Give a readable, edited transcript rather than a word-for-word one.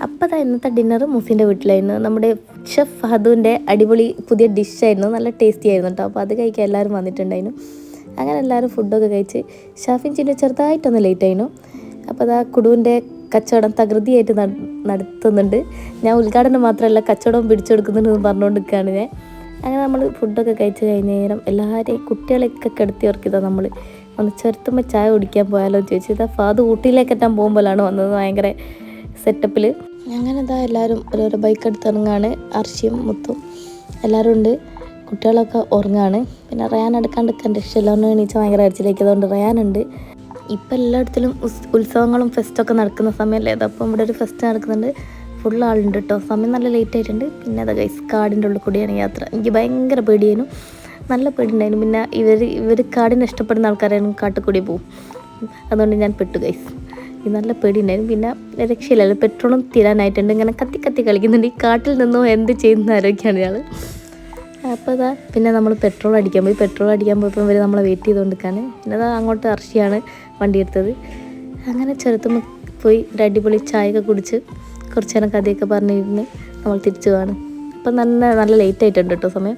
അപ്പോൾ അതാ ഇന്നത്തെ ഡിന്നർ മൂസിൻ്റെ വീട്ടിലായിരുന്നു. നമ്മുടെ ഷെഫ് ഫഹദുവിൻ്റെ അടിപൊളി പുതിയ ഡിഷായിരുന്നു, നല്ല ടേസ്റ്റി ആയിരുന്നു കേട്ടോ. അപ്പോൾ അത് കഴിക്കാൻ എല്ലാവരും വന്നിട്ടുണ്ടായിരുന്നു. അങ്ങനെ എല്ലാവരും ഫുഡൊക്കെ കഴിച്ച് ഷാഫിൻ ചിന്നു ചെറുതായിട്ടൊന്ന് ലേറ്റ് ആയിരുന്നു. അപ്പോൾ അതാ കുടുവിൻ്റെ കച്ചവടം തകൃതിയായിട്ട് നടത്തുന്നുണ്ട്. ഞാൻ ഉദ്ഘാടനം മാത്രമല്ല കച്ചവടം പിടിച്ചെടുക്കുന്നുണ്ടെന്ന് പറഞ്ഞുകൊണ്ടിരിക്കുകയാണ് ഞാൻ. അങ്ങനെ നമ്മൾ ഫുഡൊക്കെ കഴിച്ച് കഴിഞ്ഞ നേരം എല്ലാവരെയും കുട്ടികളെയൊക്കെ കിടത്തി ഉറക്കിയതാണ്. നമ്മൾ ഒന്ന് ചെറുത്തുമ്പോൾ ചായ കുടിക്കാൻ പോയാലോ എന്ന് ചോദിച്ചു. ഇതാ ഫാദ് ഊട്ടിയിലേക്കെത്താൻ പോകുമ്പോഴാണ് വന്നത്, ഭയങ്കര സെറ്റപ്പിൽ. അങ്ങനെ ഇതാ എല്ലാവരും ഓരോരോ ബൈക്ക് എടുത്ത് ഇറങ്ങാണ്. അർഷിയും മുത്തും എല്ലാവരും ഉണ്ട്. കുട്ടികളൊക്കെ ഉറങ്ങാണ്. പിന്നെ റയാൻ എടുക്കാണ്ടിരിക്കാൻ രക്ഷയില്ല, എണീച്ച ഭയങ്കര അരച്ചിലേക്ക്. അതുകൊണ്ട് റയാനുണ്ട്. ഇപ്പം എല്ലായിടത്തിലും ഉത്സവങ്ങളും ഫെസ്റ്റൊക്കെ നടക്കുന്ന സമയമല്ലേ അത്. അപ്പം ഇവിടെ ഒരു ഫെസ്റ്റ് നടക്കുന്നുണ്ട്, ഫുൾ ആളുണ്ട് കേട്ടോ. സമയം നല്ല ലേറ്റ് ആയിട്ടുണ്ട്. പിന്നെ അത് ഗൈസ് കാടിൻ്റെ ഉള്ളിൽ കൂടിയാണ് യാത്ര. എനിക്ക് ഭയങ്കര പേടിയായിരുന്നു, നല്ല പേടിയുണ്ടായിരുന്നു. പിന്നെ ഇവർ കാടിനെ ഇഷ്ടപ്പെടുന്ന ആൾക്കാരായിരുന്നു, കാട്ടിൽ കൂടി പോകും. അതുകൊണ്ട് ഞാൻ പെട്ടു ഗൈസ്, ഈ നല്ല പേടിയുണ്ടായിരുന്നു. പിന്നെ രക്ഷയില്ലല്ലോ, പെട്രോളും തീരാനായിട്ടുണ്ട്. ഇങ്ങനെ കത്തി കത്തി കളിക്കുന്നുണ്ട്. ഈ കാട്ടിൽ നിന്നോ എന്ത് ചെയ്യുന്ന ആരോഗ്യമാണ് ഇയാൾ. അപ്പോൾ അതാ പിന്നെ നമ്മൾ പെട്രോൾ അടിക്കാൻ പോയപ്പോൾ ഇവർ നമ്മളെ വെയിറ്റ് ചെയ്തുകൊണ്ടിരിക്കാണ്. പിന്നെ അതാ അങ്ങോട്ട് അർഷിയാണ് വണ്ടി എടുത്തത്. അങ്ങനെ ചെറുത്തുമ്പോൾ പോയി ഒരു അടിപൊളി ചായയൊക്കെ കുടിച്ച് കുറച്ച് നേരം കഥയൊക്കെ പറഞ്ഞിരുന്ന് നമ്മൾ തിരിച്ചു പോവാണ്. അപ്പം നല്ല ലേറ്റ് ആയിട്ടുണ്ട് കേട്ടോ സമയം.